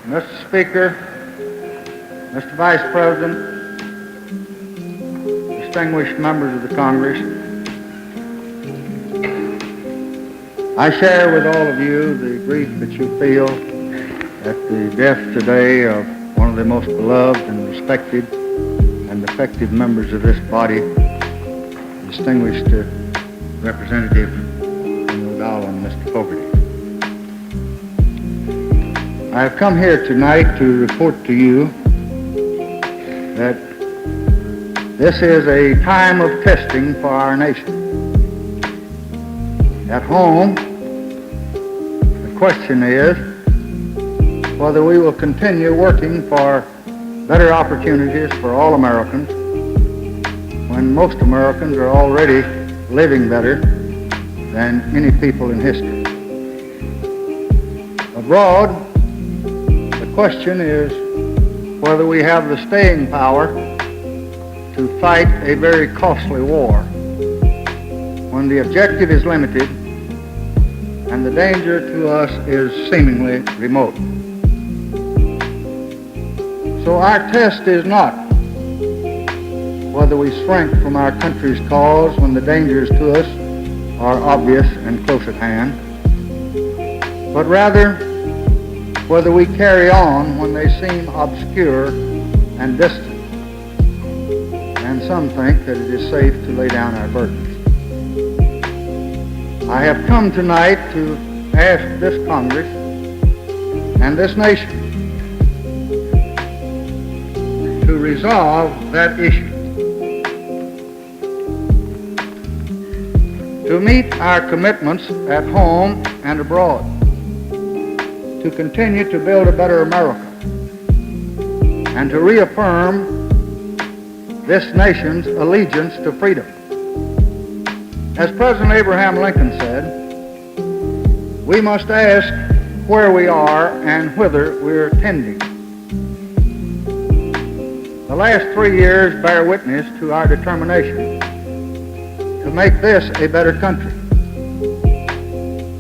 Mr. Speaker, Mr. Vice President, distinguished members of the Congress, I share with all of you the grief that you feel at the death today of one of the most beloved and respected and effective members of this body, distinguished Representative from Rhode Island, Mr. Fogarty. I have come here tonight to report to you that this is a time of testing for our nation. At home, the question is whether we will continue working for better opportunities for all Americans when most Americans are already living better than any people in history. Abroad, the question is whether we have the staying power to fight a very costly war when the objective is limited and the danger to us is seemingly remote. So our test is not whether we shrink from our country's cause when the dangers to us are obvious and close at hand, but rather whether we carry on when they seem obscure and distant, and some think that it is safe to lay down our burdens. I have come tonight to ask this Congress and this nation to resolve that issue, to meet our commitments at home and abroad, to continue to build a better America, and to reaffirm this nation's allegiance to freedom. As President Abraham Lincoln said, we must ask where we are and whither we're tending. The last 3 years bear witness to our determination to make this a better country.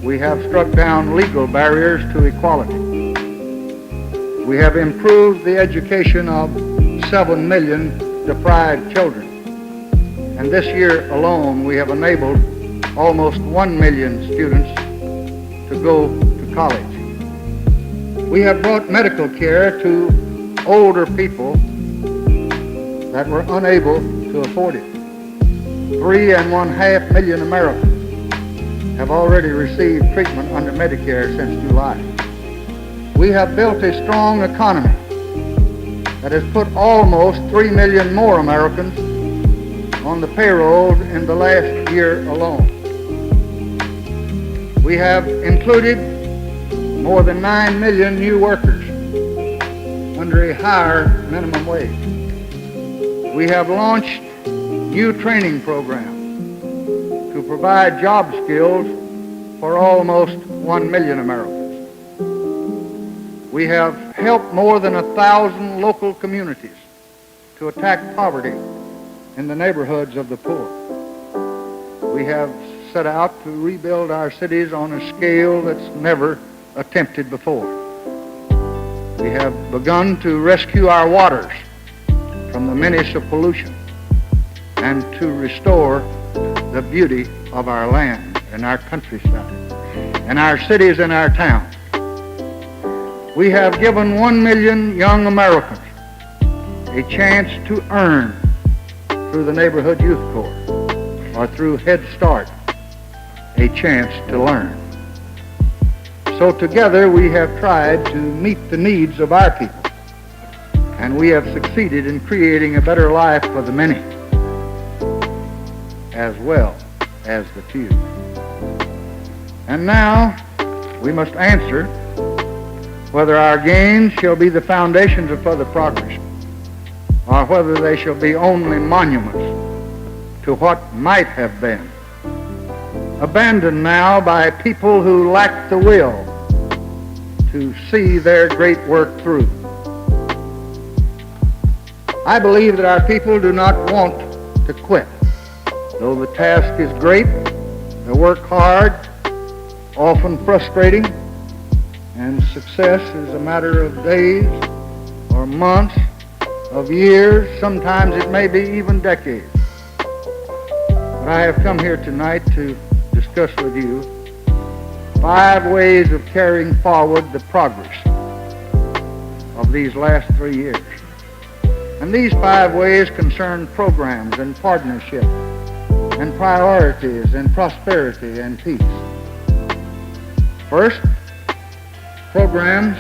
We have struck down legal barriers to equality. We have improved the education of 7 million deprived children. And this year alone, we have enabled almost 1 million students to go to college. We have brought medical care to older people that were unable to afford it. 3.5 million Americans have already received treatment under Medicare since July. We have built a strong economy that has put almost 3 million more Americans on the payrolls in the last year alone. We have included more than 9 million new workers under a higher minimum wage. We have launched new training programs to provide job skills for almost 1 million Americans. We have helped more than 1,000 local communities to attack poverty in the neighborhoods of the poor. We have set out to rebuild our cities on a scale that's never attempted before. We have begun to rescue our waters from the menace of pollution and to restore the beauty of our land and our countryside and our cities and our towns. We have given 1 million young Americans a chance to earn through the Neighborhood Youth Corps or through Head Start, a chance to learn. So together we have tried to meet the needs of our people, and we have succeeded in creating a better life for the many as well as the few. And now we must answer whether our gains shall be the foundations of further progress or whether they shall be only monuments to what might have been, abandoned now by people who lack the will to see their great work through. I believe that our people do not want to quit. Though the task is great, the work hard, often frustrating, and success is a matter of days or months, of years, sometimes it may be even decades. But I have come here tonight to discuss with you 5 ways of carrying forward the progress of these last 3 years. And these 5 ways concern programs and partnership and priorities and prosperity and peace. First, programs.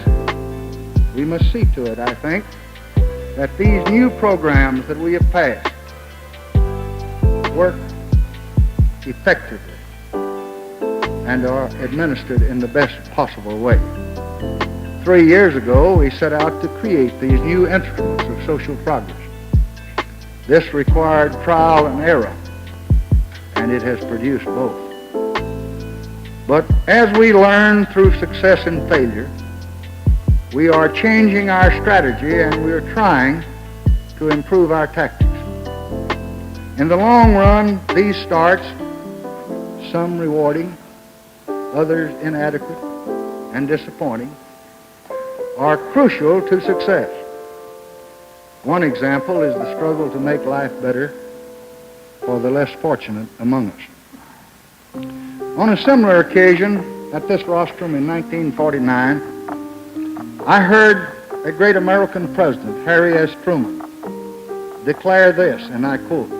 We must see to it, I think, that these new programs that we have passed work effectively and are administered in the best possible way. 3 years ago, we set out to create these new instruments of social progress. This required trial and error, and it has produced both. But as we learn through success and failure, we are changing our strategy and we are trying to improve our tactics. In the long run, these starts, some rewarding, others inadequate and disappointing, are crucial to success. One example is the struggle to make life better for the less fortunate among us. On a similar occasion, at this rostrum in 1949, I heard a great American president, Harry S. Truman, declare this, and I quote,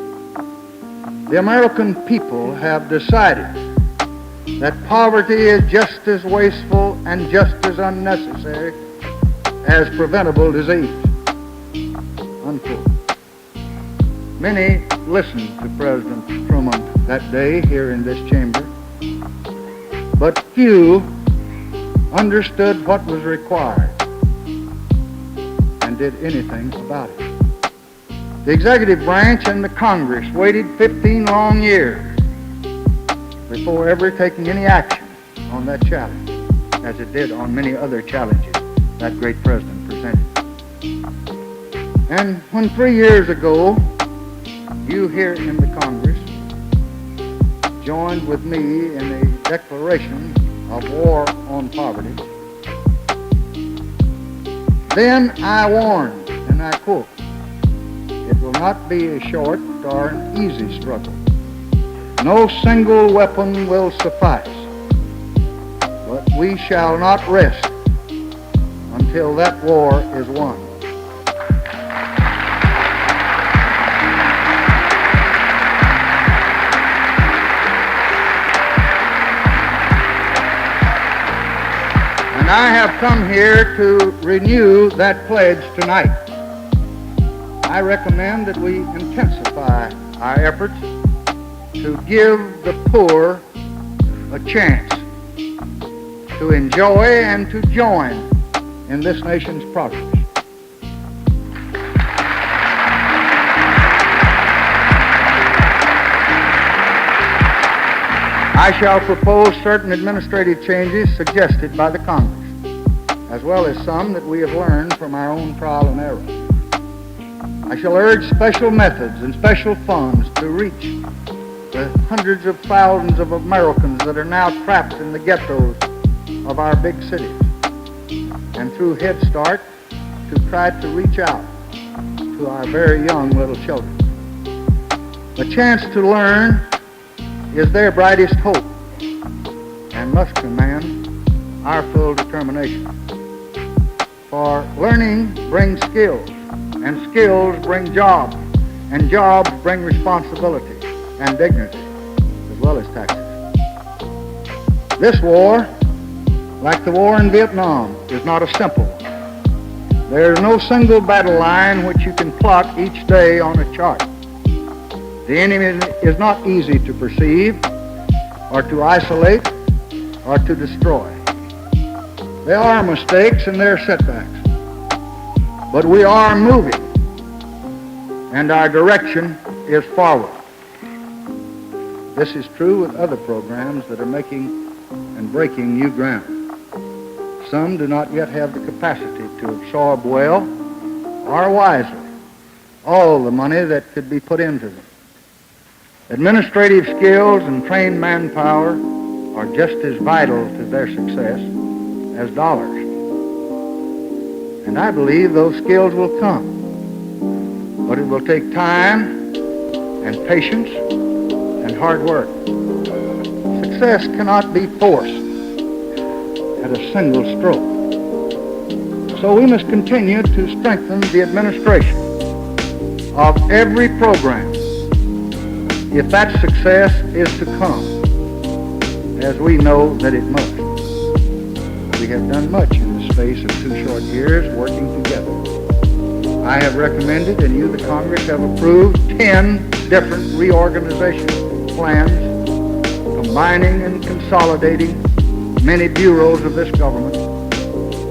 "The American people have decided that poverty is just as wasteful and just as unnecessary as preventable disease." Unquote. Many listened to President Truman that day here in this chamber, but few understood what was required and did anything about it. The executive branch and the Congress waited 15 long years before ever taking any action on that challenge, as it did on many other challenges that great president presented. And when 3 years ago, you here in the Congress joined with me in a declaration of war on poverty, then I warned, and I quote, "It will not be a short or an easy struggle. No single weapon will suffice, but we shall not rest until that war is won." I have come here to renew that pledge tonight. I recommend that we intensify our efforts to give the poor a chance to enjoy and to join in this nation's progress. I shall propose certain administrative changes suggested by the Congress, as well as some that we have learned from our own trial and error. I shall urge special methods and special funds to reach the hundreds of thousands of Americans that are now trapped in the ghettos of our big cities, and through Head Start to try to reach out to our very young little children. The chance to learn is their brightest hope and must command our full determination. For learning brings skills, and skills bring jobs, and jobs bring responsibility and dignity, as well as taxes. This war, like the war in Vietnam, is not a simple one. There is no single battle line which you can plot each day on a chart. The enemy is not easy to perceive, or to isolate, or to destroy. There are mistakes and there are setbacks, but we are moving, and our direction is forward. This is true with other programs that are making and breaking new ground. Some do not yet have the capacity to absorb well or wisely all the money that could be put into them. Administrative skills and trained manpower are just as vital to their success as dollars. And I believe those skills will come. But it will take time and patience and hard work. Success cannot be forced at a single stroke. So we must continue to strengthen the administration of every program if that success is to come, as we know that it must. We have done much in the space of 2 short years working together. I have recommended, and you, the Congress, have approved 10 different reorganization plans, combining and consolidating many bureaus of this government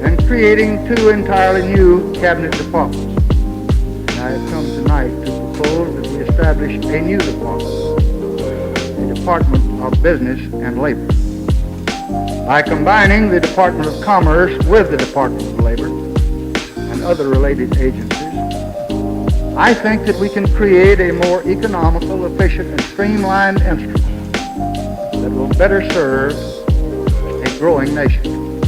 and creating 2 entirely new cabinet departments. And I have come tonight to propose that we establish a new department, the Department of Business and Labor. By combining the Department of Commerce with the Department of Labor and other related agencies, I think that we can create a more economical, efficient, and streamlined instrument that will better serve a growing nation.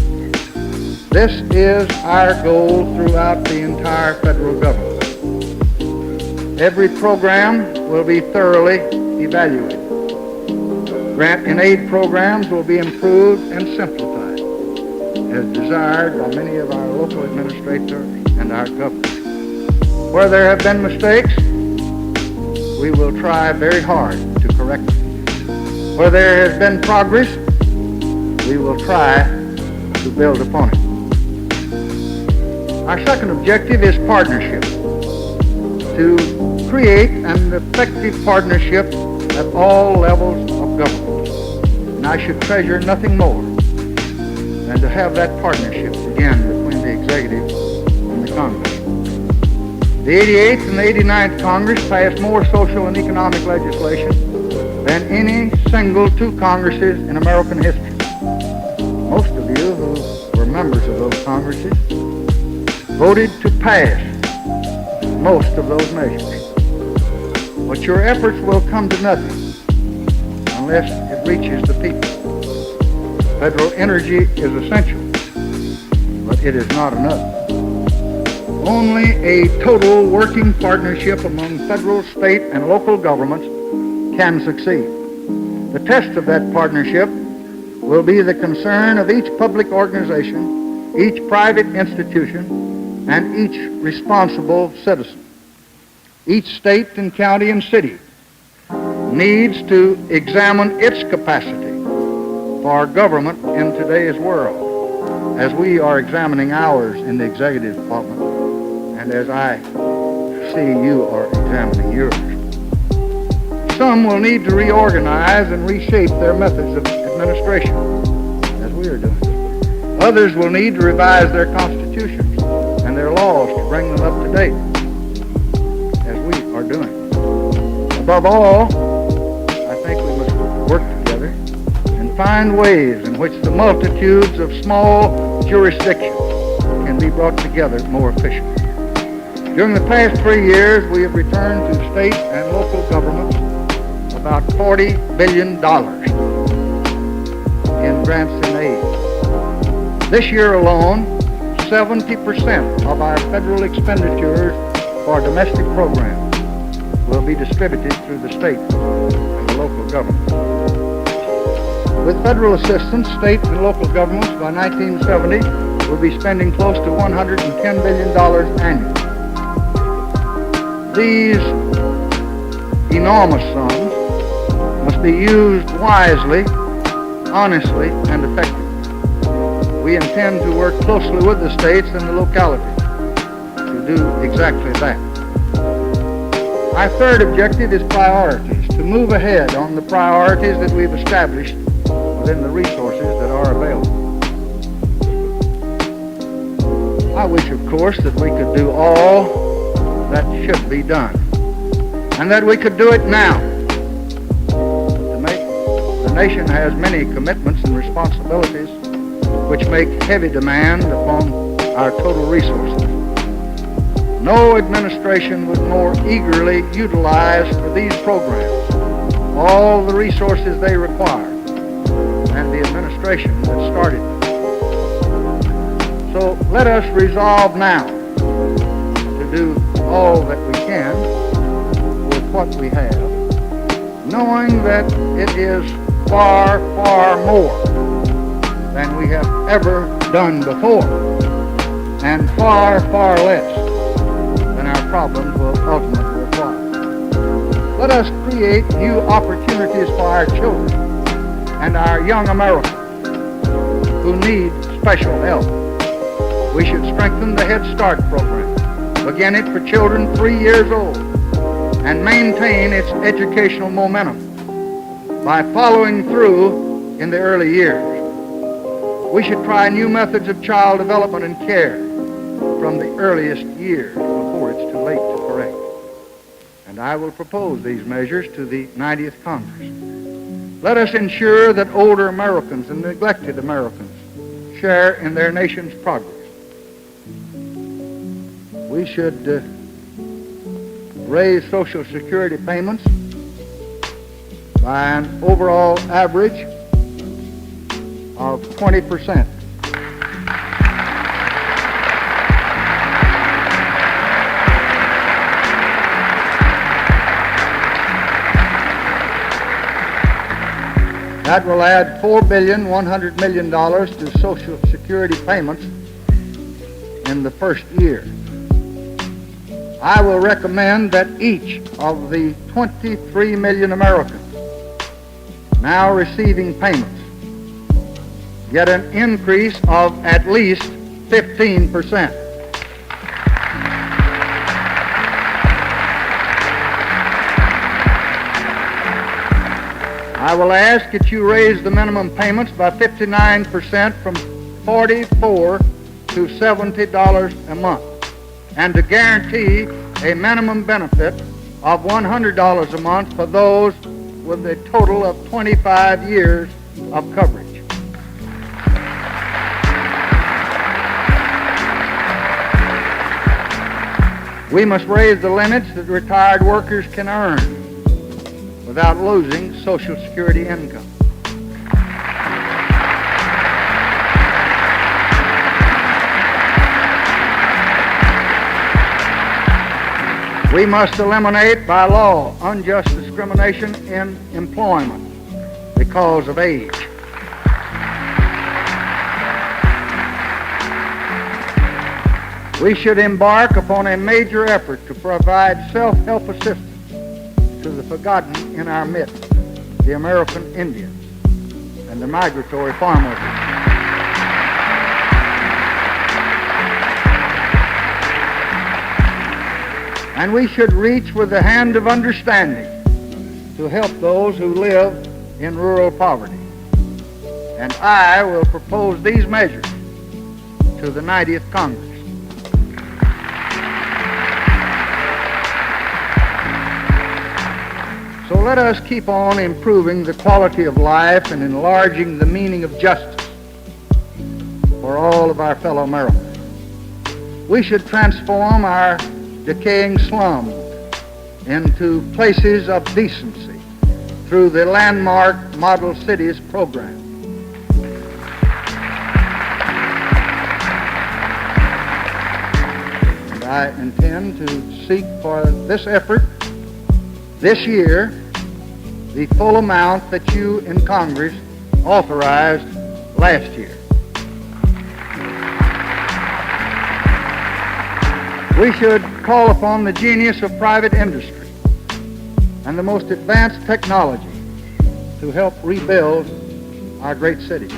This is our goal throughout the entire federal government. Every program will be thoroughly evaluated. Grant and aid programs will be improved and simplified, as desired by many of our local administrators and our governors. Where there have been mistakes, we will try very hard to correct them. Where there has been progress, we will try to build upon it. Our second objective is partnership, to create an effective partnership at all levels of government. And I should treasure nothing more than to have that partnership begin between the executive and the Congress. The 88th and the 89th Congress passed more social and economic legislation than any single 2 Congresses in American history. Most of you who were members of those Congresses voted to pass most of those measures. But your efforts will come to nothing unless it reaches the people. Federal energy is essential, but it is not enough. Only a total working partnership among federal, state, and local governments can succeed. The test of that partnership will be the concern of each public organization, each private institution, and each responsible citizen. Each state and county and city needs to examine its capacity for government in today's world, as we are examining ours in the executive department, and as I see you are examining yours. Some will need to reorganize and reshape their methods of administration, as we are doing. Others will need to revise their constitutions and their laws to bring them up to date, as we are doing. Above all, I think we must work together and find ways in which the multitudes of small jurisdictions can be brought together more efficiently. During the past 3 years, we have returned to state and local governments about $40 billion in grants and aid. This year alone, 70% of our federal expenditures for domestic programs will be distributed through the state and the local government. With federal assistance, state and local governments by 1970 will be spending close to $110 billion annually. These enormous sums must be used wisely, honestly, and effectively. We intend to work closely with the states and the localities to do exactly that. Our third objective is priorities, to move ahead on the priorities that we've established within the resources that are available. I wish, of course, that we could do all that should be done, and that we could do it now. The nation has many commitments and responsibilities which make heavy demand upon our total resources. No administration would more eagerly utilize for these programs all the resources they require than the administration that started them. So let us resolve now to do all that we can with what we have, knowing that it is far, far more than we have ever done before, and far, far less than our problems will ultimately require. Let us create new opportunities for our children and our young Americans who need special help. We should strengthen the Head Start program, begin it for children 3 years old, and maintain its educational momentum by following through in the early years. We should try new methods of child development and care from the earliest years before it's too late to correct. And I will propose these measures to the 90th Congress. Let us ensure that older Americans and neglected Americans share in their nation's progress. We should raise Social Security payments by an overall average of 20%. That will add $4.1 billion to Social Security payments in the first year. I will recommend that each of the 23 million Americans now receiving payments get an increase of at least 15%. I will ask that you raise the minimum payments by 59% from $44 to $70 a month, and to guarantee a minimum benefit of $100 a month for those with a total of 25 years of coverage. We must raise the limits that retired workers can earn without losing Social Security income. We must eliminate by law unjust discrimination in employment because of age. We should embark upon a major effort to provide self-help assistance to the forgotten in our midst, the American Indians and the migratory farm workers. And we should reach with the hand of understanding to help those who live in rural poverty. And I will propose these measures to the 90th Congress. So let us keep on improving the quality of life and enlarging the meaning of justice for all of our fellow Americans. We should transform our decaying slums into places of decency through the landmark Model Cities program. And I intend to seek for this effort this year the full amount that you in Congress authorized last year. We should call upon the genius of private industry and the most advanced technology to help rebuild our great cities.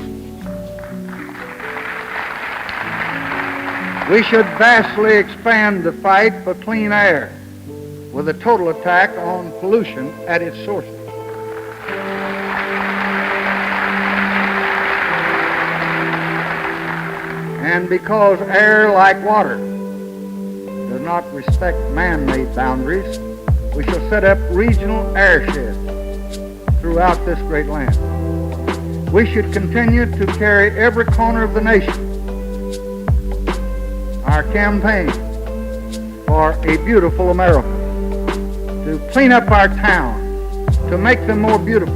We should vastly expand the fight for clean air with a total attack on pollution at its sources. And because air, like water, does not respect man-made boundaries, we shall set up regional airsheds throughout this great land. We should continue to carry every corner of the nation our campaign for a beautiful America, to clean up our towns, to make them more beautiful,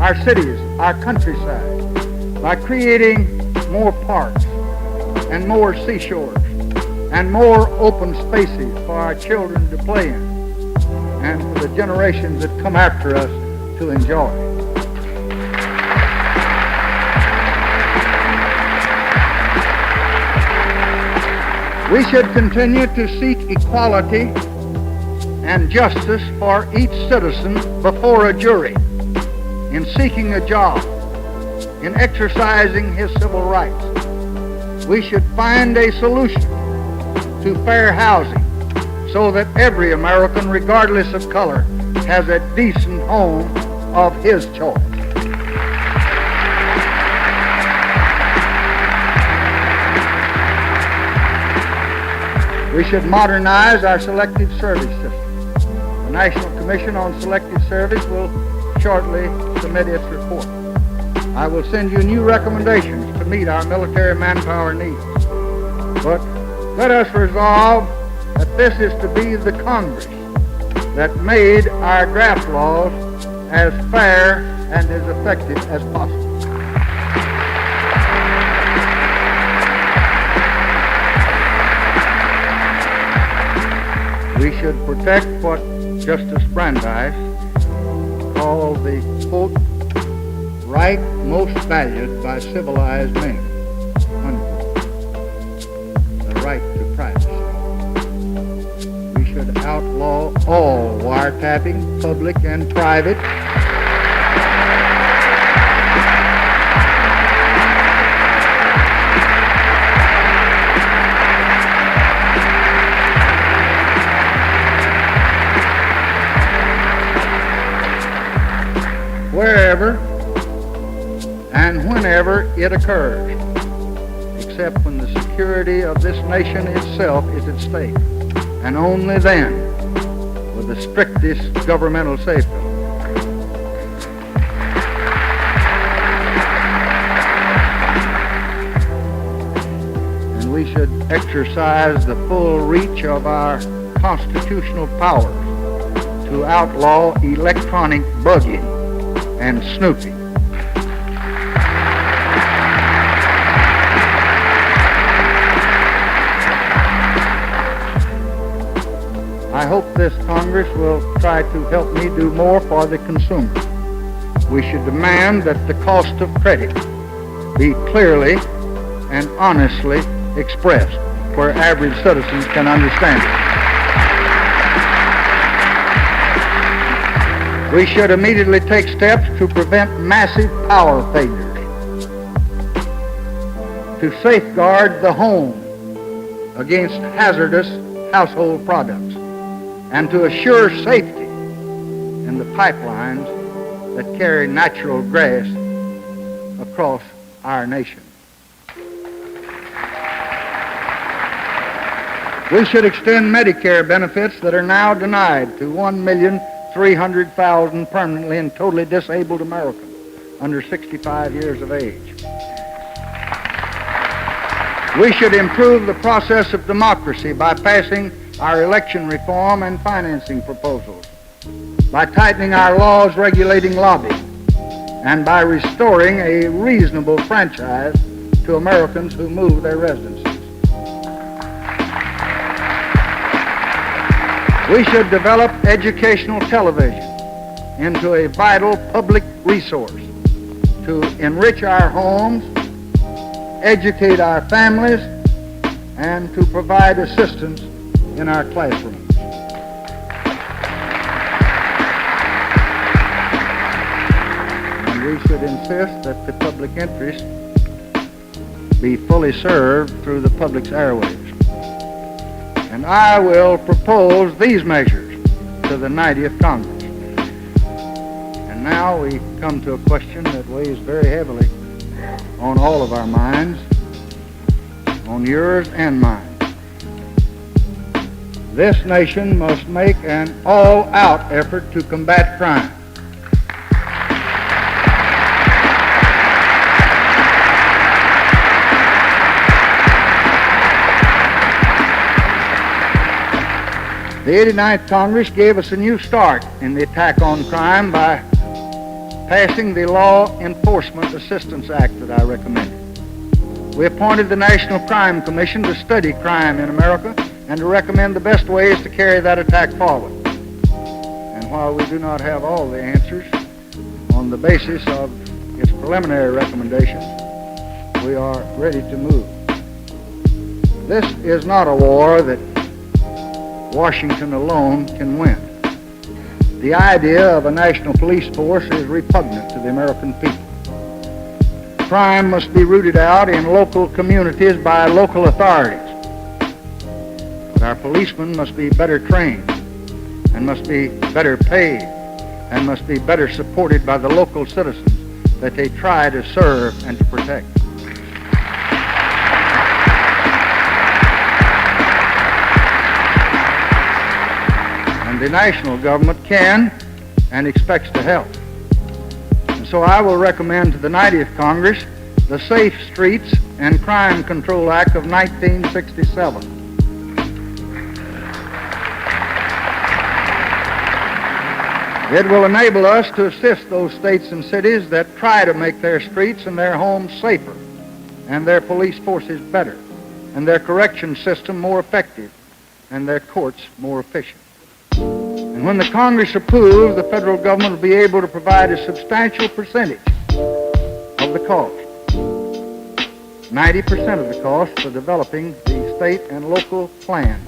our cities, our countryside, by creating more parks and more seashores and more open spaces for our children to play in and for the generations that come after us to enjoy. We should continue to seek equality and justice for each citizen before a jury, in seeking a job, in exercising his civil rights. We should find a solution to fair housing so that every American, regardless of color, has a decent home of his choice. We should modernize our selective service system. The National Commission on Selective Service will shortly submit its report. I will send you new recommendations to meet our military manpower needs. But let us resolve that this is to be the Congress that made our draft laws as fair and as effective as possible. We should protect what Justice Brandeis called the, quote, right most valued by civilized men, unquote, the right to privacy. We should outlaw all wiretapping, public and private, wherever and whenever it occurs, except when the security of this nation itself is at stake, and only then with the strictest governmental safeguards. And we should exercise the full reach of our constitutional powers to outlaw electronic bugging and snooping. I hope this Congress will try to help me do more for the consumer. We should demand that the cost of credit be clearly and honestly expressed where average citizens can understand it. We should immediately take steps to prevent massive power failures, to safeguard the home against hazardous household products, and to assure safety in the pipelines that carry natural gas across our nation. We should extend Medicare benefits that are now denied to 1,300,000 permanently and totally disabled Americans under 65 years of age. We should improve the process of democracy by passing our election reform and financing proposals, by tightening our laws regulating lobbying, and by restoring a reasonable franchise to Americans who move their residencies. We should develop educational television into a vital public resource to enrich our homes, educate our families, and to provide assistance in our classrooms. And we should insist that the public interest be fully served through the public's airwaves. And I will propose these measures to the 90th Congress. And now we come to a question that weighs very heavily on all of our minds, on yours and mine. This nation must make an all-out effort to combat crime. The 89th Congress gave us a new start in the attack on crime by passing the Law Enforcement Assistance Act that I recommended. We appointed the National Crime Commission to study crime in America and to recommend the best ways to carry that attack forward. And while we do not have all the answers, on the basis of its preliminary recommendations, we are ready to move. This is not a war that Washington alone can win. The idea of a national police force is repugnant to the American people. Crime must be rooted out in local communities by local authorities. But our policemen must be better trained and must be better paid and must be better supported by the local citizens that they try to serve and to protect. And the national government can and expects to help. And so I will recommend to the 90th Congress the Safe Streets and Crime Control Act of 1967. It will enable us to assist those states and cities that try to make their streets and their homes safer, and their police forces better, and their correction system more effective, and their courts more efficient. And when the Congress approves, the federal government will be able to provide a substantial percentage of the cost, 90% of the cost for developing the state and local plan,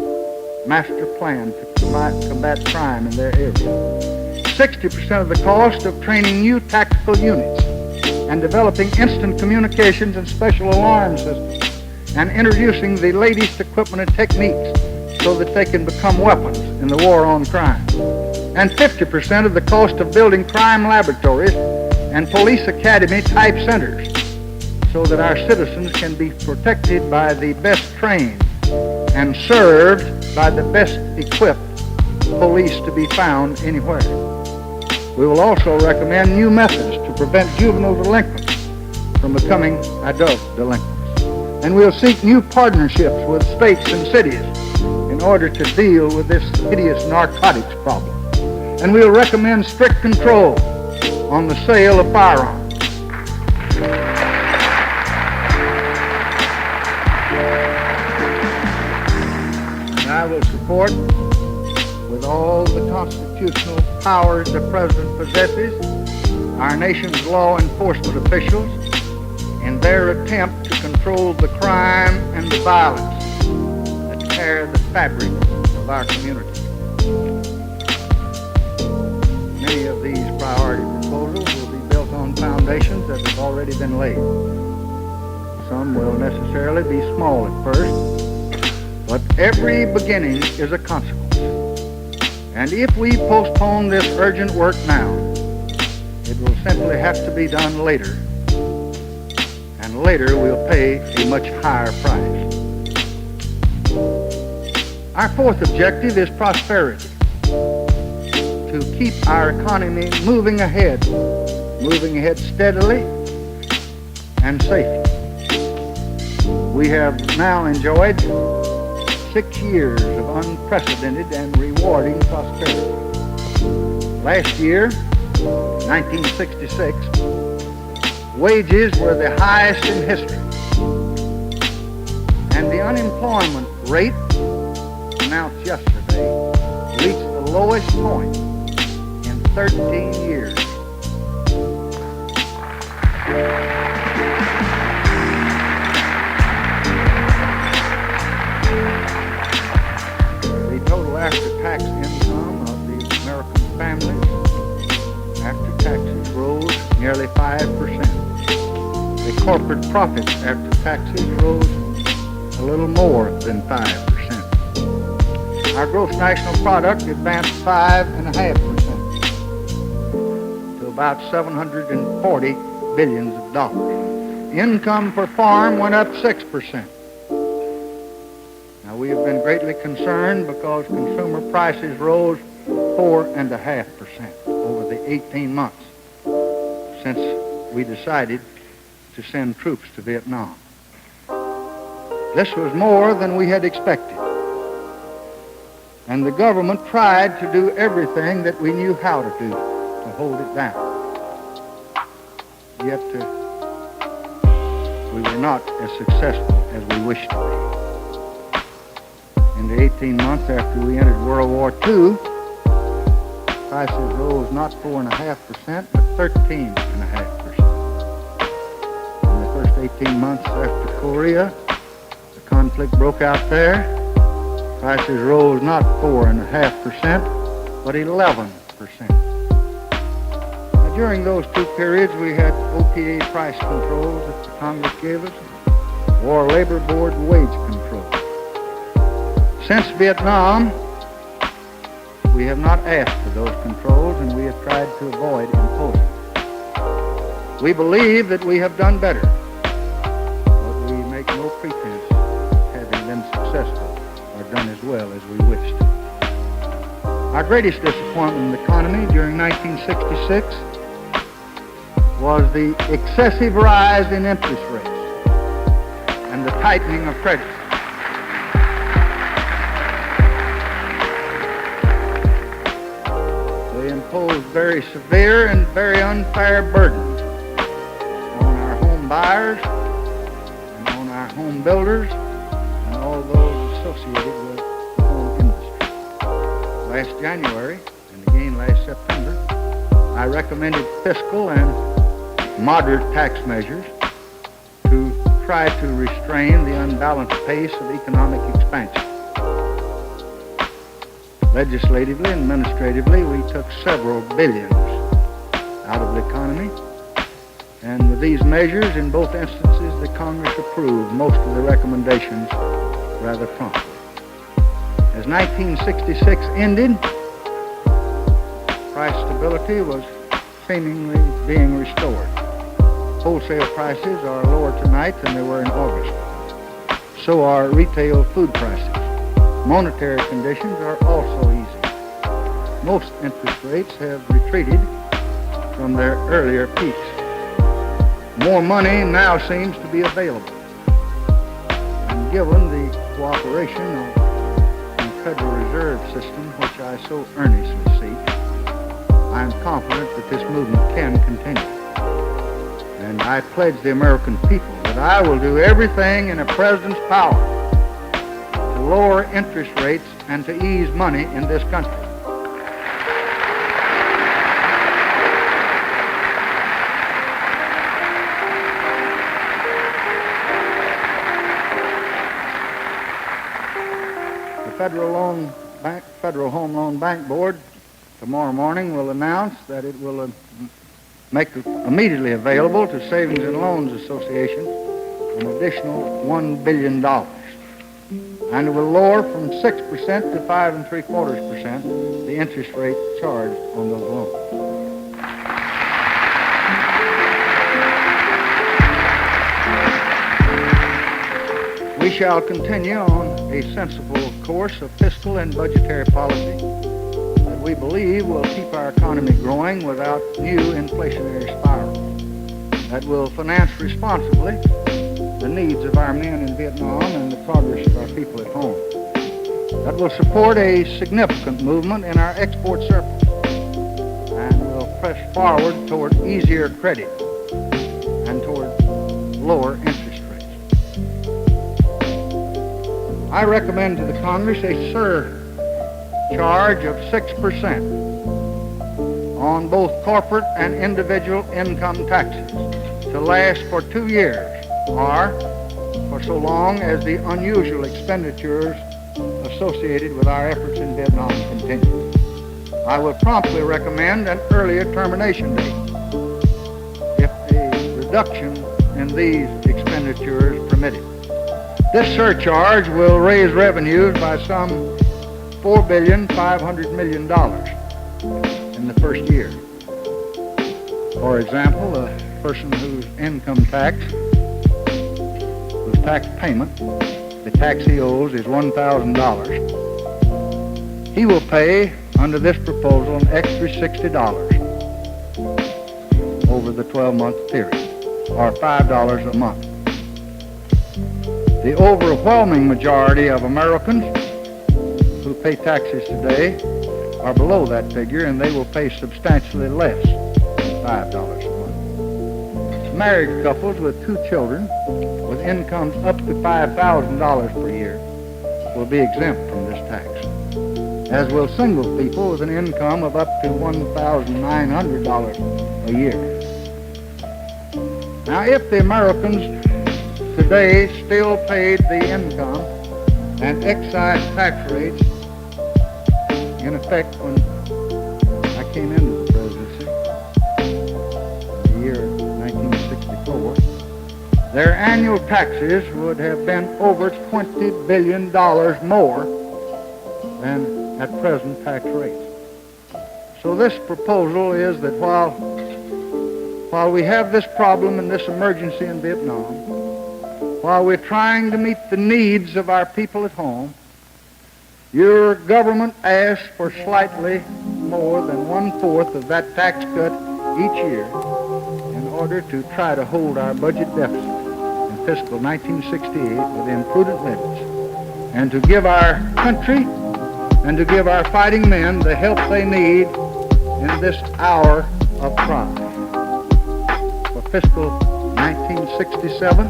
master plan to combat crime in their area. 60% of the cost of training new tactical units and developing instant communications and special alarm systems and introducing the latest equipment and techniques so that they can become weapons in the war on crime. And 50% of the cost of building crime laboratories and police academy type centers so that our citizens can be protected by the best trained and served by the best equipped police to be found anywhere. We will also recommend new methods to prevent juvenile delinquents from becoming adult delinquents. And we'll seek new partnerships with states and cities in order to deal with this hideous narcotics problem. And we'll recommend strict control on the sale of firearms. And I will support with all the constitutional powers the President possesses, our nation's law enforcement officials in their attempt to control the crime and the violence that tear the fabric of our community. Many of these priority proposals will be built on foundations that have already been laid. Some will necessarily be small at first, but every beginning is a consequence. And if we postpone this urgent work now, it will simply have to be done later. And later we'll pay a much higher price. Our fourth objective is prosperity. To keep our economy moving ahead steadily and safely. We have now enjoyed 6 years of unprecedented and rewarding prosperity. Last year, 1966, wages were the highest in history, and the unemployment rate, announced yesterday, reached the lowest point in 13 years. After-tax income of the American families after taxes rose nearly 5%. The corporate profits after taxes rose a little more than 5%. Our gross national product advanced 5.5% to about $740 billion. Income per farm went up 6%. Now, we have been greatly concerned because consumer prices rose 4.5% over the 18 months since we decided to send troops to Vietnam. This was more than we had expected. And the government tried to do everything that we knew how to do to hold it down. Yet we were not as successful as we wished to be. In the 18 months after we entered World War II, prices rose not 4.5%, but 13.5%. In the first 18 months after Korea, the conflict broke out there, prices rose not 4.5%, but 11%. During those two periods, we had OPA price controls that the Congress gave us, or Labor Board wage control. Since Vietnam, we have not asked for those controls, and we have tried to avoid imposing. We believe that we have done better, but we make no pretense of having been successful or done as well as we wished. Our greatest disappointment in the economy during 1966 was the excessive rise in interest rates and the tightening of credit. They imposed very severe and very unfair burdens on our home buyers and on our home builders and all those associated with the home industry. Last January, and again last September, I recommended fiscal and moderate tax measures to try to restrain the unbalanced pace of economic expansion. Legislatively and administratively, we took several billions out of the economy, and with these measures, in both instances, the Congress approved most of the recommendations rather promptly. As 1966 ended, price stability was seemingly being restored. Wholesale prices are lower tonight than they were in August. So are retail food prices. Monetary conditions are also easy. Most interest rates have retreated from their earlier peaks. More money now seems to be available. And given the cooperation of the Federal Reserve System, which I so earnestly seek, I am confident that this movement can continue. And I pledge the American people that I will do everything in a president's power to lower interest rates and to ease money in this country. The Federal Home Loan Bank Board tomorrow morning will announce that it will make immediately available to Savings and Loans Associations an additional $1 billion. And it will lower from 6% to 5.75% the interest rate charged on those loans. We shall continue on a sensible course of fiscal and budgetary policy that we believe will keep our economy growing without new inflationary spirals, that will finance responsibly the needs of our men in Vietnam and the progress of our people at home, that will support a significant movement in our export surplus, and will press forward toward easier credit and toward lower interest rates. I recommend to the Congress a surcharge of 6% on both corporate and individual income taxes to last for 2 years or for so long as the unusual expenditures associated with our efforts in Vietnam continue. I will promptly recommend an earlier termination date if a reduction in these expenditures permitted. This surcharge will raise revenues by some $4.5 billion in the first year. For example, a person whose income tax, whose tax payment, the tax he owes is $1,000, he will pay, under this proposal, an extra $60 over the 12-month period, or $5 a month. The overwhelming majority of Americans who pay taxes today are below that figure, and they will pay substantially less than $5 a month. married couples with 2 children with incomes up to $5,000 per year will be exempt from this tax, as will single people with an income of up to $1,900 a year. Now, if the Americans today still paid the income and excise tax rates in effect when I came into the presidency in the year 1964, their annual taxes would have been over $20 billion more than at present tax rates. So this proposal is that while we have this problem and this emergency in Vietnam, while we're trying to meet the needs of our people at home, your government asks for slightly more than 1/4 of that tax cut each year in order to try to hold our budget deficit in fiscal 1968 within prudent limits, and to give our country and to give our fighting men the help they need in this hour of trial. For fiscal 1967,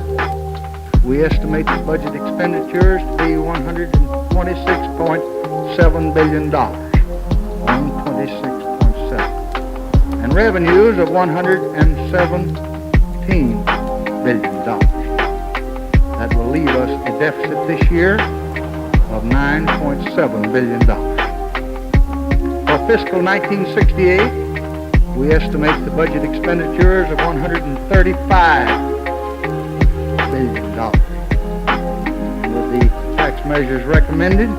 we estimate the budget expenditures to be $126.7 billion, 126.7, and revenues of $117 billion. That will leave us a deficit this year of $9.7 billion. For fiscal 1968, we estimate the budget expenditures of $135 billion. With the tax measures recommended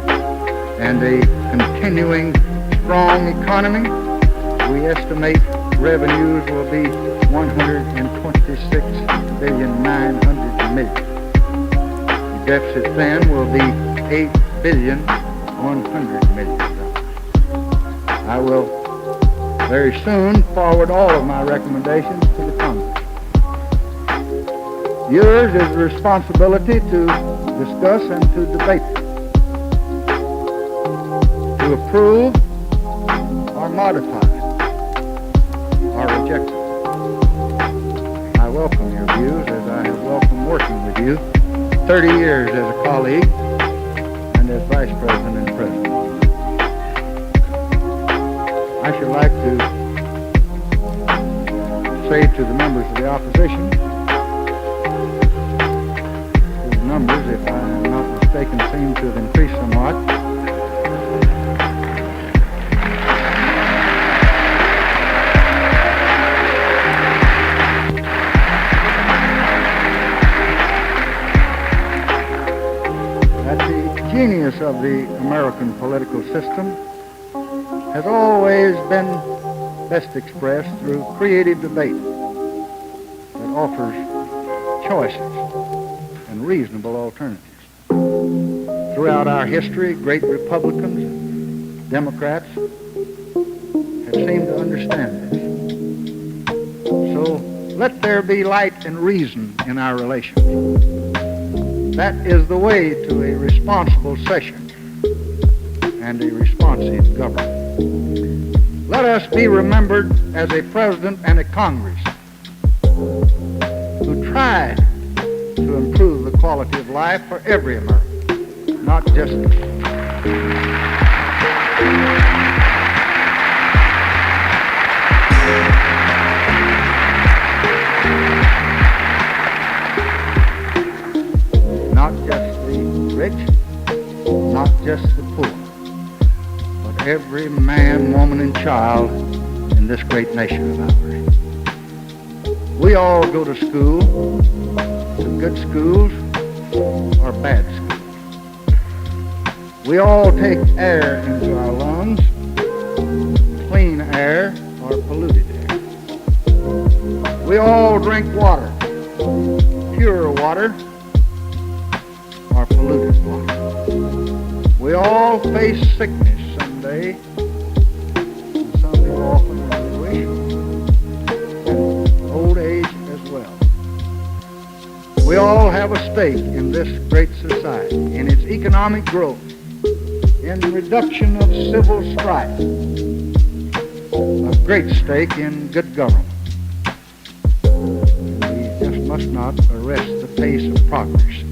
and a continuing strong economy, we estimate revenues will be $126.9 billion. The deficit then will be $8.1 billion. I will very soon forward all of my recommendations to the Congress. Yours is the responsibility to discuss and to debate them, to approve or modify or reject them. I welcome your views as I have welcomed working with you 30 years as a colleague and as Vice President and President. I should like to say to the members of the opposition, whose numbers, if I am not mistaken, seem to have increased somewhat, that the genius of the American political system has always been best expressed through creative debate that offers choices and reasonable alternatives. Throughout our history, great Republicans and Democrats have seemed to understand this. So let there be light and reason in our relations. That is the way to a responsible session and a responsive government. Let us be remembered as a president and a Congress who tried to improve the quality of life for every American, not just the rich, not just the poor, but every man, woman, and child in this great nation of ours. We all go to school, to good schools or bad schools. We all take air into our lungs, clean air or polluted air. We all drink water, pure water or polluted water. We all face sickness someday, and someday often as we wish, and old age as well. We all have a stake in this great society, in its economic growth, in the reduction of civil strife, a great stake in good government. We must not arrest the pace of progress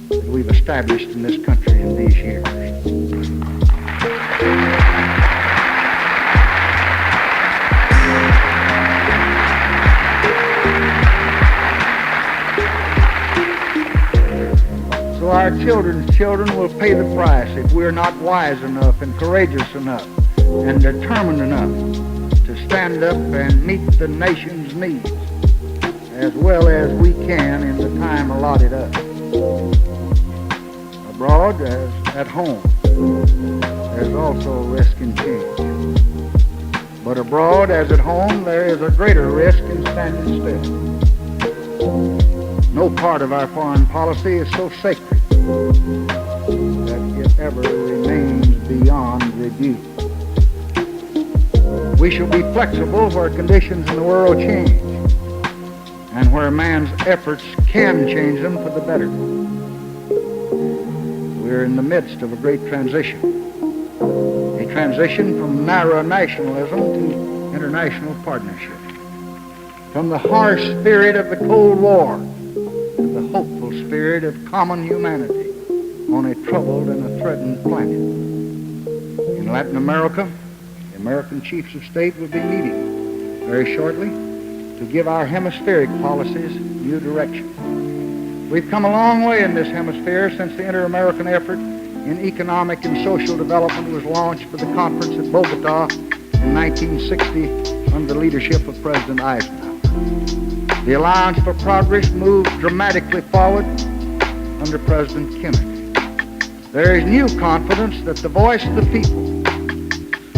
that we've established in this country in these years. So our children's children will pay the price if we're not wise enough and courageous enough and determined enough to stand up and meet the nation's needs as well as we can in the time allotted us. Abroad as at home, there's also risk in change. But abroad as at home, there is a greater risk in standing still. No part of our foreign policy is so sacred that it ever remains beyond review. We shall be flexible where conditions in the world change and where man's efforts can change them for the better. We're in the midst of a great transition, a transition from narrow nationalism to international partnership, from the harsh spirit of the Cold War to the hopeful spirit of common humanity on a troubled and a threatened planet. In Latin America, the American chiefs of state will be meeting very shortly to give our hemispheric policies new direction. We've come a long way in this hemisphere since the inter-American effort in economic and social development was launched for the conference at Bogota in 1960 under the leadership of President Eisenhower. The Alliance for Progress moved dramatically forward under President Kennedy. There is new confidence that the voice of the people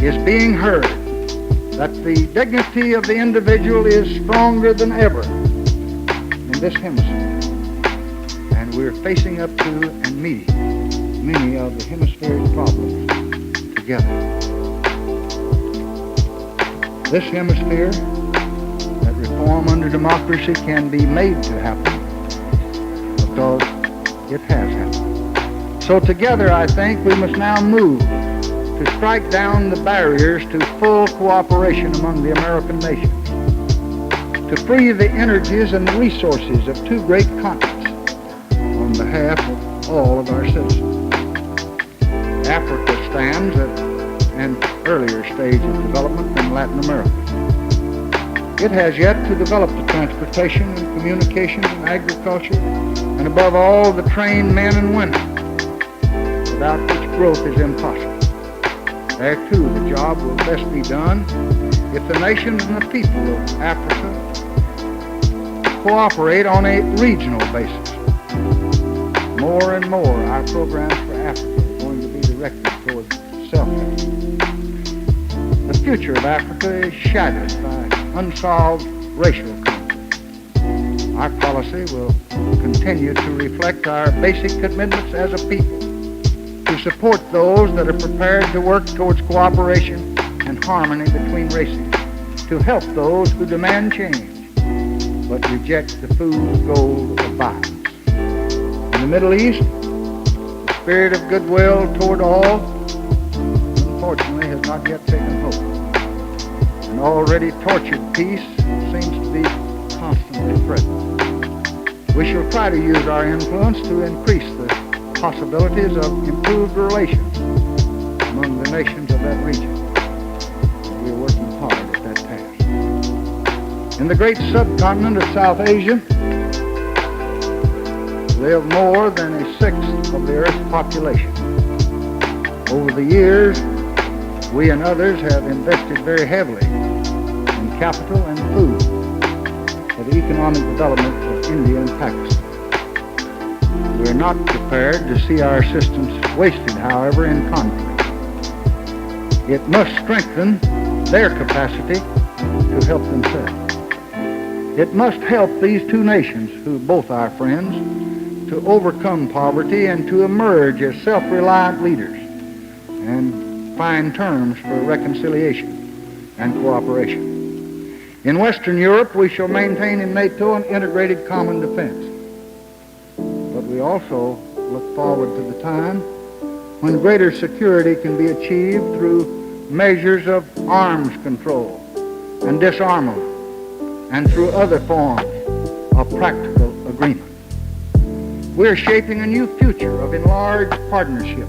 is being heard, that the dignity of the individual is stronger than ever in this hemisphere. And we're facing up to and meeting many of the hemispheric problems together. This hemisphere, that reform under democracy can be made to happen because it has happened. So together, I think, we must now move to strike down the barriers to full cooperation among the American nations, to free the energies and the resources of two great continents on behalf of all of our citizens. Africa stands at an earlier stage of development than Latin America. It has yet to develop the transportation and communications and agriculture, and above all, the trained men and women, without which growth is impossible. There, too, the job will best be done if the nations and the people of Africa cooperate on a regional basis. More and more, our programs for Africa are going to be directed toward self-help. The future of Africa is shadowed by unsolved racial conflicts. Our policy will continue to reflect our basic commitments as a people, to support those that are prepared to work towards cooperation and harmony between races, to help those who demand change but reject the fool's gold of violence. In the Middle East, the spirit of goodwill toward all, unfortunately, has not yet taken hold. An already tortured peace seems to be constantly threatened. We shall try to use our influence to increase the possibilities of improved relations among the nations of that region. We are working hard at that task. In the great subcontinent of South Asia live more than a sixth of the Earth's population. Over the years, we and others have invested very heavily in capital and food for the economic development of India and Pakistan. We are not prepared to see our assistance wasted, however, in conflict. It must strengthen their capacity to help themselves. It must help these two nations, who both are friends, to overcome poverty and to emerge as self-reliant leaders and find terms for reconciliation and cooperation. In Western Europe, we shall maintain in NATO an integrated common defense. But we also look forward to the time when greater security can be achieved through measures of arms control and disarmament and through other forms of practical agreement. We're shaping a new future of enlarged partnership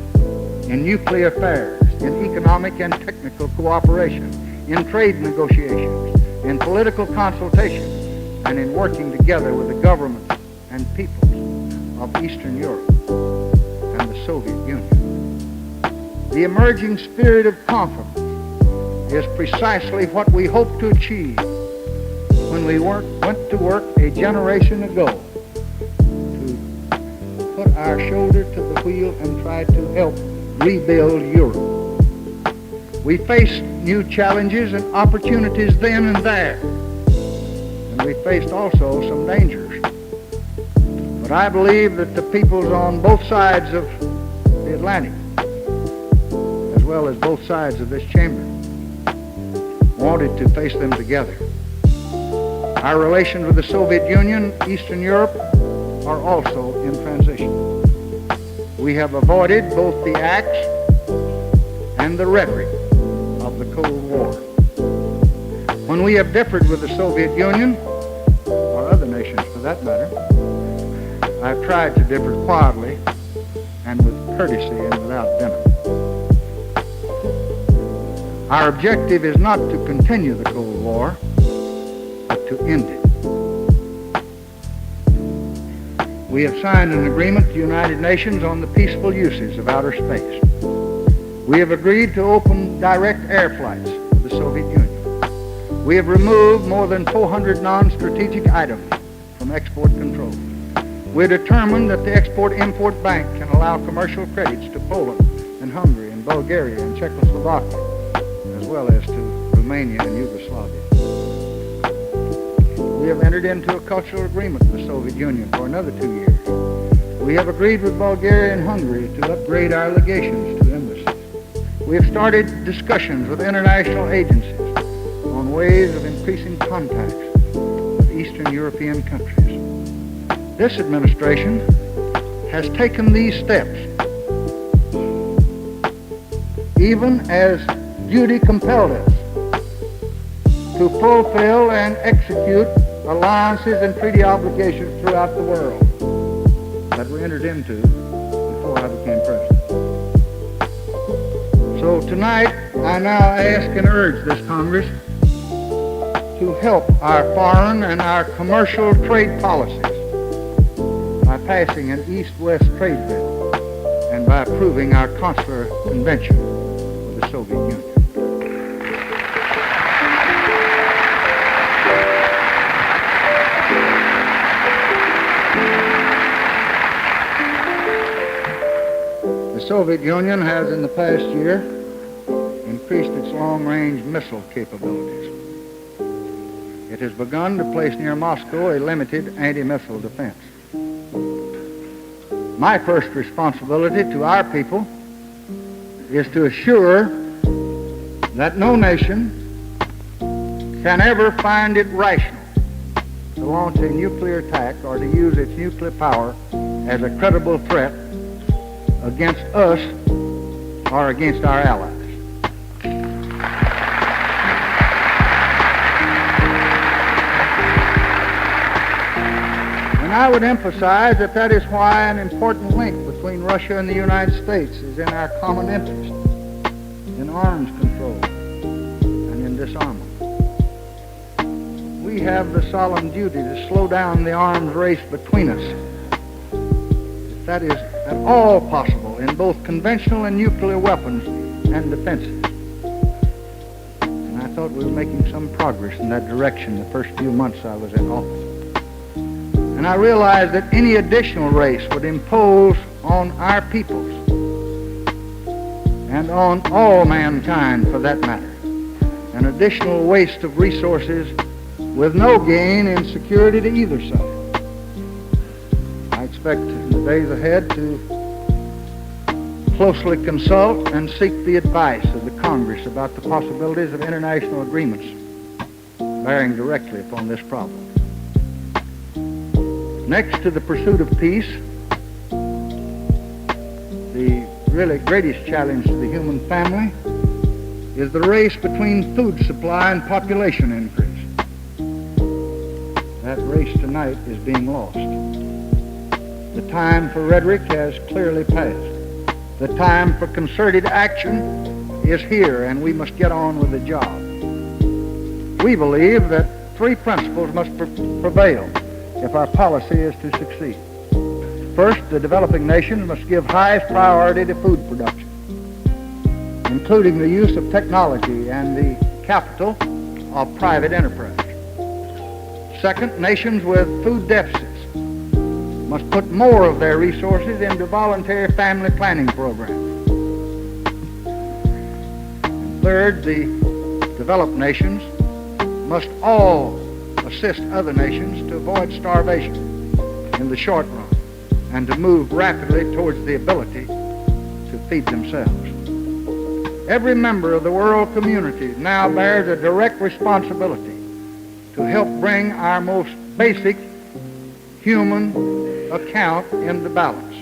in nuclear affairs, in economic and technical cooperation, in trade negotiations, in political consultation, and in working together with the governments and peoples of Eastern Europe and the Soviet Union. The emerging spirit of confidence is precisely what we hope to achieve when we went to work a generation ago to put our shoulder to the wheel and try to help rebuild Europe. We faced new challenges and opportunities then and there, and we faced also some dangers. But I believe that the peoples on both sides of the Atlantic, as well as both sides of this chamber, wanted to face them together. Our relations with the Soviet Union, Eastern Europe, are also in transition. We have avoided both the acts and the rhetoric of the Cold War. When we have differed with the Soviet Union, or other nations for that matter, I've tried to differ quietly and with courtesy and without venom. Our objective is not to continue the Cold War, but to end it. We have signed an agreement with the United Nations on the peaceful uses of outer space. We have agreed to open direct air flights with the Soviet Union. We have removed more than 400 non-strategic items from export control. We're determined that the Export-Import Bank can allow commercial credits to Poland and Hungary and Bulgaria and Czechoslovakia, as well as to Romania and Yugoslavia. We have entered into a cultural agreement with the Soviet Union for another 2 years. We have agreed with Bulgaria and Hungary to upgrade our legations to embassies. We have started discussions with international agencies on ways of increasing contacts with Eastern European countries. This administration has taken these steps even as duty compelled us to fulfill and execute alliances and treaty obligations throughout the world that were entered into before I became president. So tonight, I now ask and urge this Congress to help our foreign and our commercial trade policies by passing an East-West trade bill and by approving our consular convention with the Soviet Union. The Soviet Union has in the past year increased its long-range missile capabilities. It has begun to place near Moscow a limited anti-missile defense. My first responsibility to our people is to assure that no nation can ever find it rational to launch a nuclear attack or to use its nuclear power as a credible threat against us or against our allies. And I would emphasize that that is why an important link between Russia and the United States is in our common interest in arms control and in disarmament. We have the solemn duty to slow down the arms race between us, if that is at all possible in both conventional and nuclear weapons and defenses. And I thought we were making some progress in that direction the first few months I was in office. And I realized that any additional race would impose on our peoples and on all mankind for that matter an additional waste of resources with no gain in security to either side. I expect in the days ahead to closely consult and seek the advice of the Congress about the possibilities of international agreements bearing directly upon this problem. Next to the pursuit of peace, the really greatest challenge to the human family is the race between food supply and population increase. that race tonight is being lost. The time for rhetoric has clearly passed. The time for concerted action is here, and we must get on with the job. We believe that three principles must prevail if our policy is to succeed. First, the developing nations must give highest priority to food production, including the use of technology and the capital of private enterprise. Second, nations with food deficits must put more of their resources into voluntary family planning programs. And third, the developed nations must all assist other nations to avoid starvation in the short run and to move rapidly towards the ability to feed themselves. Every member of the world community now bears a direct responsibility to help bring our most basic human account into balance.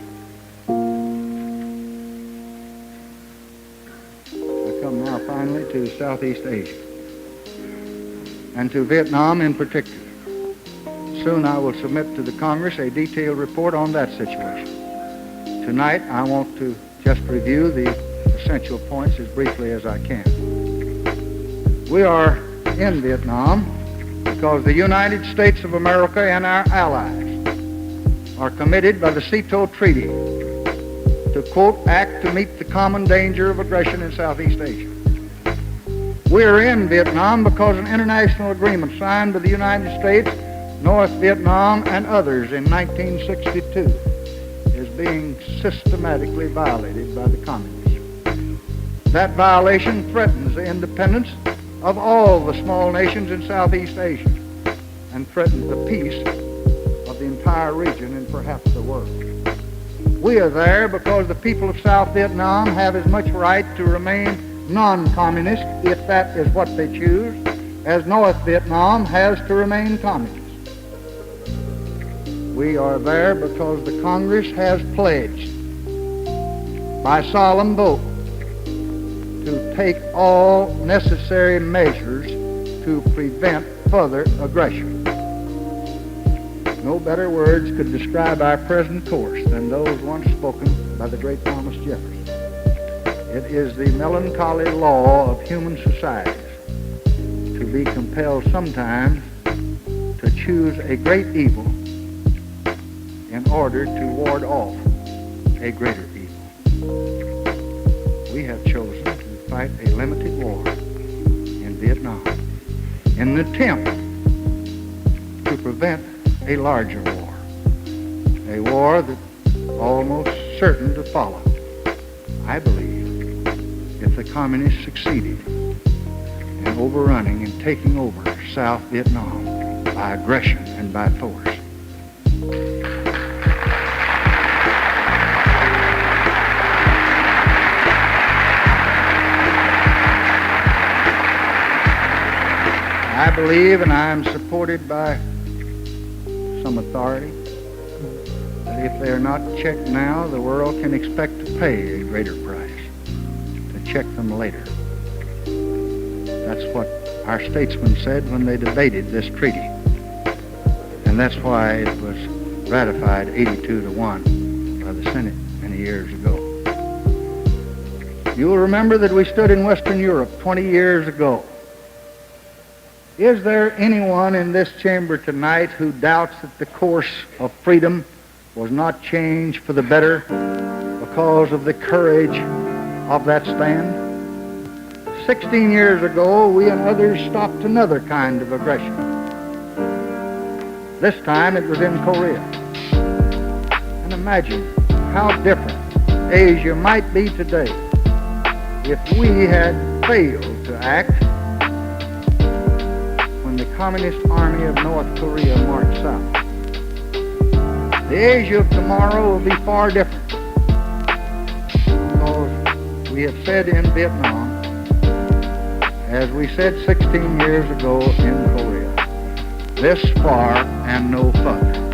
I come now finally to Southeast Asia and to Vietnam in particular. Soon I will submit to the Congress a detailed report on that situation. Tonight I want to just review the essential points as briefly as I can. We are in Vietnam because the United States of America and our allies are committed by the SEATO Treaty to, quote, act to meet the common danger of aggression in Southeast Asia. We are in Vietnam because an international agreement signed by the United States, North Vietnam, and others in 1962 is being systematically violated by the communists. That violation threatens the independence of all the small nations in Southeast Asia and threatens the peace of the entire region and perhaps the world. We are there because the people of South Vietnam have as much right to remain non-communist, if that is what they choose, as North Vietnam has to remain communist. We are there because the Congress has pledged by solemn vote to take all necessary measures to prevent further aggression. No better words could describe our present course than those once spoken by the great Thomas Jefferson. It is the melancholy law of human societies to be compelled sometimes to choose a great evil in order to ward off a greater evil. We have chosen to fight a limited war in Vietnam in an attempt to prevent a larger war, a war that's almost certain to follow. I believe if the communists succeeded in overrunning and taking over South Vietnam by aggression and by force, I believe, and I am supported by some authority, that if they are not checked now, the world can expect to pay a greater price to check them later. That's what our statesmen said when they debated this treaty. And that's why it was ratified 82-1 by the Senate many years ago. You will remember that we stood in Western Europe 20 years ago. Is there anyone in this chamber tonight who doubts that the course of freedom was not changed for the better because of the courage of that stand? 16 years ago, we and others stopped another kind of aggression. This time it was in Korea. And imagine how different Asia might be today if we had failed to act when the Communist Army of North Korea marched south. The Asia of tomorrow will be far different because we have said in Vietnam, as we said 16 years ago in Korea, this far and no further.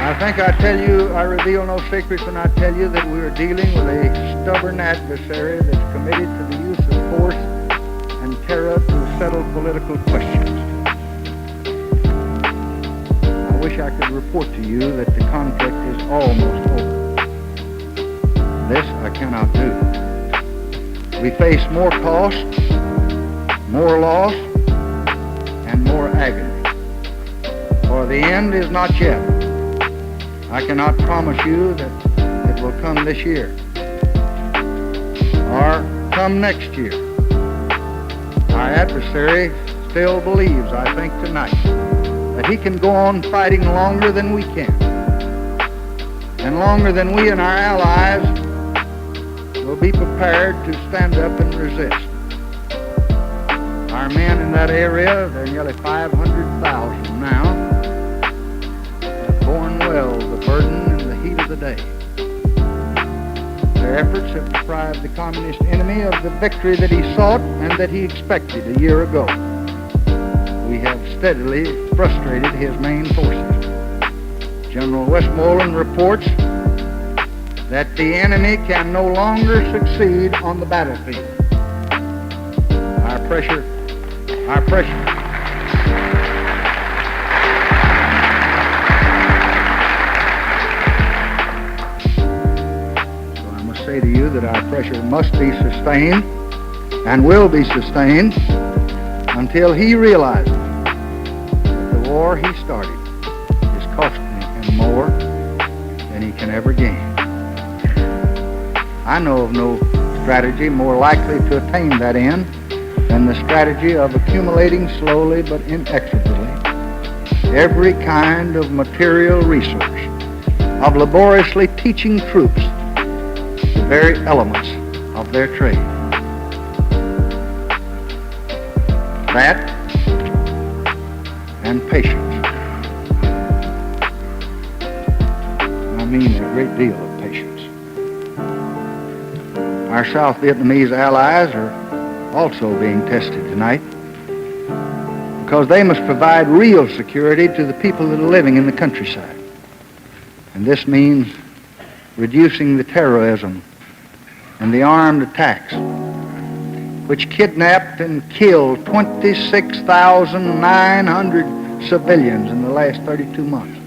I think I reveal no secrets when I tell you that we are dealing with a stubborn adversary that's committed to the use of force and terror to settle political questions. I wish I could report to you that the conflict is almost over. This I cannot do. We face more costs, more loss, and more agony. For the end is not yet. I cannot promise you that it will come this year or come next year. Our adversary still believes, I think tonight, that he can go on fighting longer than we can, and longer than we and our allies will be prepared to stand up and resist. Our men in that area, they're nearly 500,000 now, have borne well the burden and the heat of the day. Their efforts have deprived the communist enemy of the victory that he sought and that he expected a year ago. We have steadily frustrated his main forces. General Westmoreland reports that the enemy can no longer succeed on the battlefield. Our pressure. So I must say to you that our pressure must be sustained and will be sustained until he realizes that the war he started is costing him more than he can ever gain. I know of no strategy more likely to attain that end than the strategy of accumulating slowly but inexorably every kind of material resource, of laboriously teaching troops the very elements of their trade. That and patience. I mean a great deal of patience. Our South Vietnamese allies are also being tested tonight because they must provide real security to the people that are living in the countryside. And this means reducing the terrorism and the armed attacks which kidnapped and killed 26,900 civilians in the last 32 months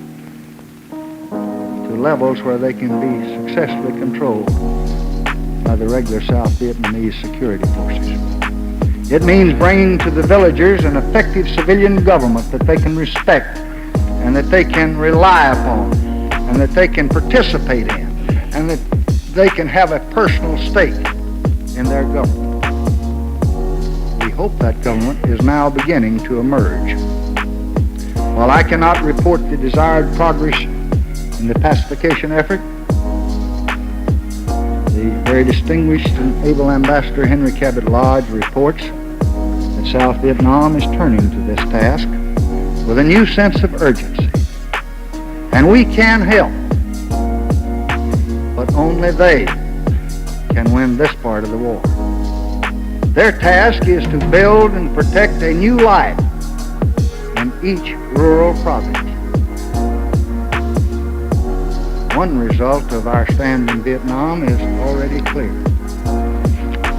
to levels where they can be successfully controlled by the regular South Vietnamese security forces. It means bringing to the villagers an effective civilian government that they can respect and that they can rely upon and that they can participate in and that they can have a personal stake in their government. We hope that government is now beginning to emerge. While I cannot report the desired progress in the pacification effort, the very distinguished and able Ambassador Henry Cabot Lodge reports that South Vietnam is turning to this task with a new sense of urgency. And we can help, but only they can win this part of the war. Their task is to build and protect a new life in each rural province. One result of our stand in Vietnam is already clear.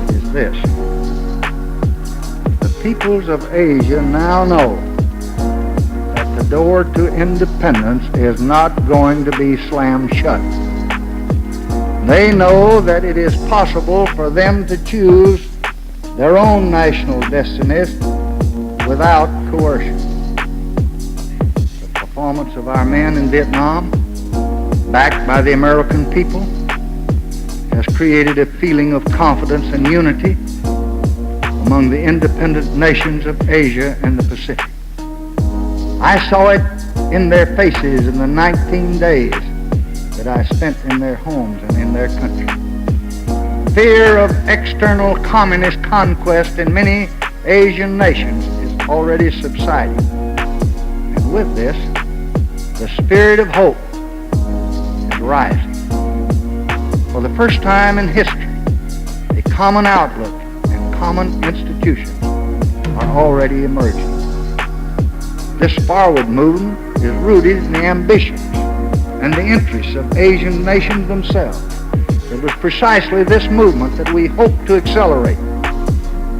It is this. The peoples of Asia now know that the door to independence is not going to be slammed shut. They know that it is possible for them to choose their own national destinies without coercion. The performance of our men in Vietnam, backed by the American people, has created a feeling of confidence and unity among the independent nations of Asia and the Pacific. I saw it in their faces in the 19 days that I spent in their homes and in their country. Fear of external communist conquest in many Asian nations is already subsiding. And with this, the spirit of hope is rising. For the first time in history, a common outlook and common institutions are already emerging. This forward movement is rooted in the ambitions and the interests of Asian nations themselves. It was precisely this movement that we hoped to accelerate.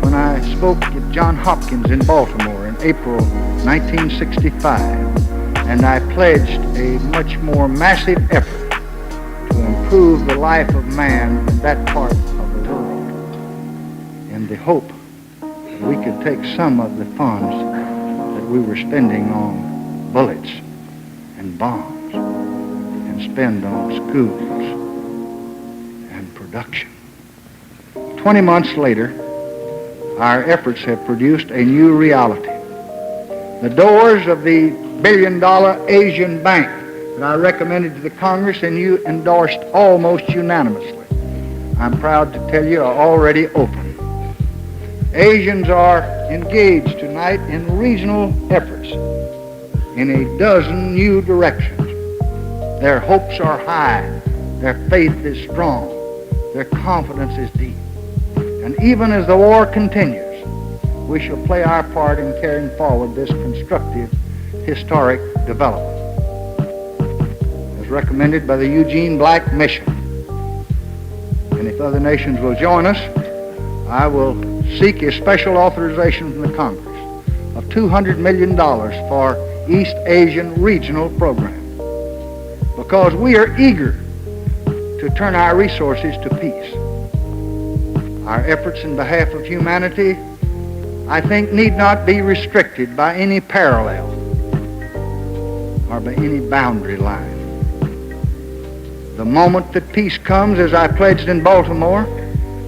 When I spoke at Johns Hopkins in Baltimore in April 1965, and I pledged a much more massive effort to improve the life of man in that part of the world, in the hope that we could take some of the funds that we were spending on bullets and bombs and spend on schools and production. 20 months later, our efforts have produced a new reality. The doors of the billion-dollar Asian Bank that I recommended to the Congress and you endorsed almost unanimously, I'm proud to tell you, are already open. Asians are engaged tonight in regional efforts in a dozen new directions. Their hopes are high, their faith is strong, their confidence is deep. And even as the war continues, we shall play our part in carrying forward this constructive, historic development. As recommended by the Eugene Black Mission, and if other nations will join us, I will seek a special authorization from the Congress of $200 million for East Asian regional program, because we are eager to turn our resources to peace. Our efforts in behalf of humanity, I think, need not be restricted by any parallel or by any boundary line. The moment that peace comes, as I pledged in Baltimore,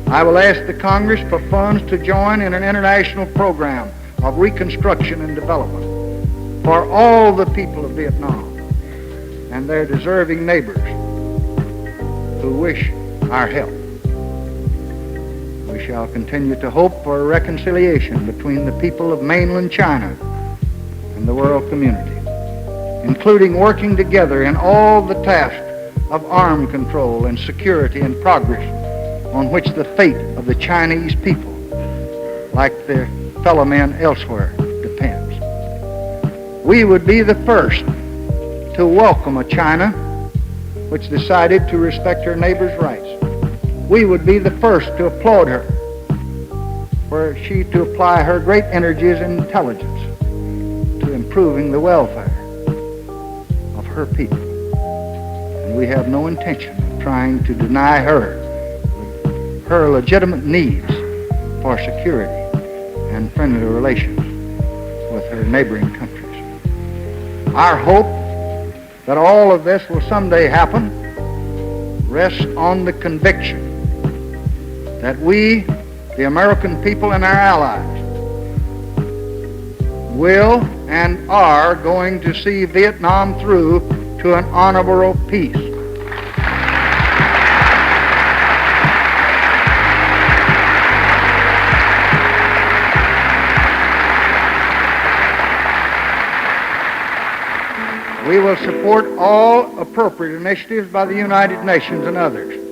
I will ask the Congress for funds to join in an international program of reconstruction and development for all the people of Vietnam and their deserving neighbors who wish our help. We shall continue to hope for a reconciliation between the people of mainland China and the world community, including working together in all the tasks of arms control and security and progress on which the fate of the Chinese people, like their fellow men elsewhere, depends. We would be the first to welcome a China which decided to respect her neighbors' rights. We would be the first to applaud her were she to apply her great energies and intelligence to improving the welfare of her people. And we have no intention of trying to deny her legitimate needs for security and friendly relations with her neighboring countries. Our hope that all of this will someday happen rests on the conviction that we, the American people and our allies, will and are going to see Vietnam through to an honorable peace. We will support all appropriate initiatives by the United Nations and others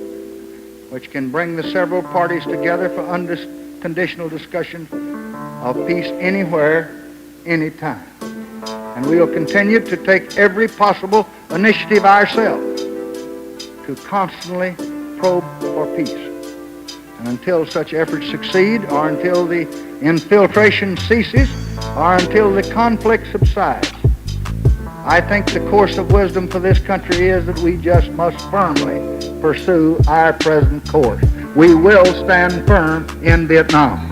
which can bring the several parties together for unconditional discussion of peace anywhere, anytime. And we will continue to take every possible initiative ourselves to constantly probe for peace. And until such efforts succeed, or until the infiltration ceases, or until the conflict subsides, I think the course of wisdom for this country is that we just must firmly pursue our present course. We will stand firm in Vietnam.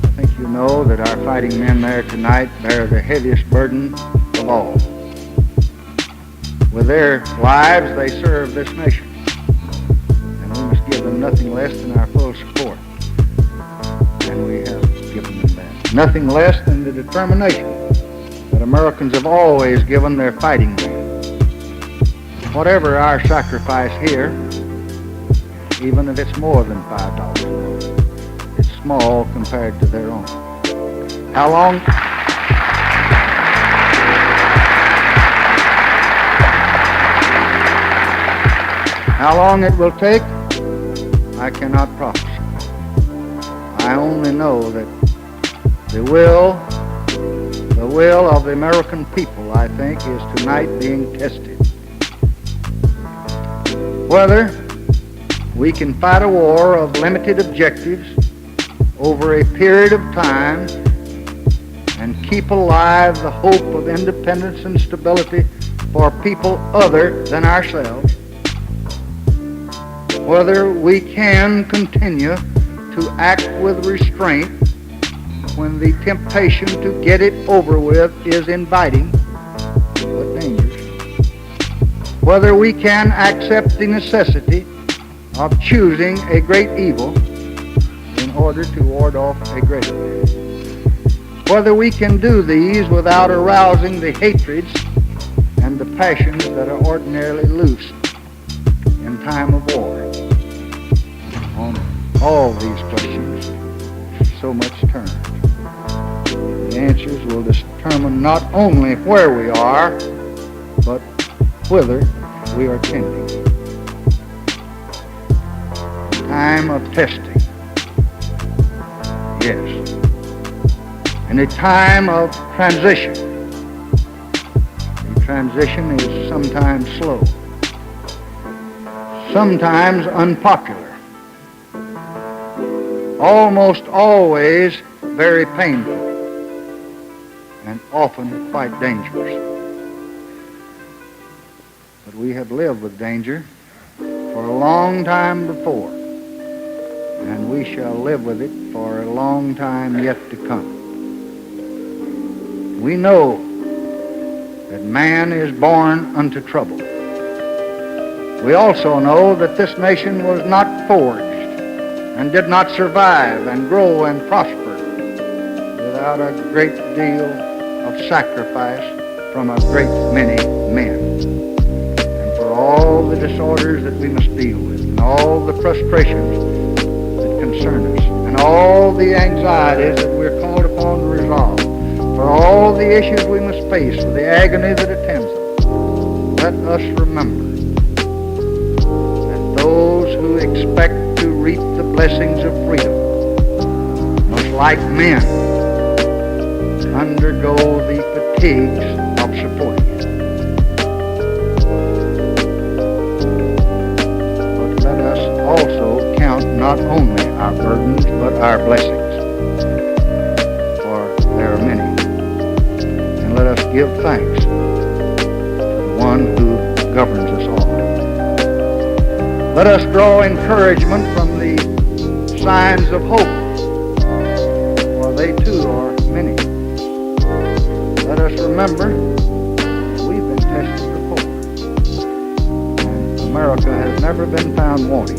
I think you know that our fighting men there tonight bear the heaviest burden of all. With their lives, they serve this nation, and we must give them nothing less than our full support. And we have given them that. Nothing less than the determination that Americans have always given their fighting men. Whatever our sacrifice here, even if it's more than $5 a month, it's small compared to their own. How long How long it will take, I cannot prophesy. I only know that the will of the American people, I think, is tonight being tested. Whether we can fight a war of limited objectives over a period of time and keep alive the hope of independence and stability for people other than ourselves, whether we can continue to act with restraint when the temptation to get it over with is inviting but dangerous, whether we can accept the necessity of choosing a great evil in order to ward off a greater, whether we can do these without arousing the hatreds and the passions that are ordinarily loose in time of war. On all these questions, so much turns. The answers will determine not only where we are, but whither we are tending. Time of testing, yes. And a time of transition. The transition is sometimes slow, sometimes unpopular, almost always very painful, and often quite dangerous. But we have lived with danger for a long time before, and we shall live with it for a long time yet to come. We know that man is born unto trouble. We also know that this nation was not forged and did not survive and grow and prosper without a great deal of sacrifice from a great many men. And for all the disorders that we must deal with, and all the frustrations that concern us, and all the anxieties that we're called upon to resolve, for all the issues we must face, for the agony that attends them, let us remember that those who expect to reap the blessings of freedom must, like men, undergo the fatigues of supporting it. But let us also count not only our burdens, but our blessings, for there are many. And let us give thanks to the one who governs us all. Let us draw encouragement from the signs of hope, for they too are many. Let us remember we've been tested before, and America has never been found wanting.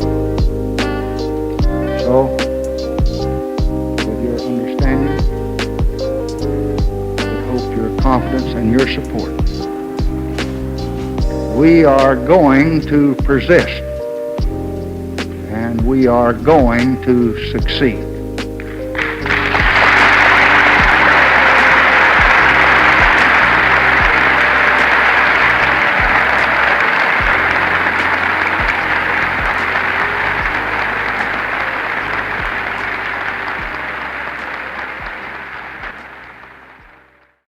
So, with your understanding, we hope your confidence and your support, we are going to persist, and we are going to succeed.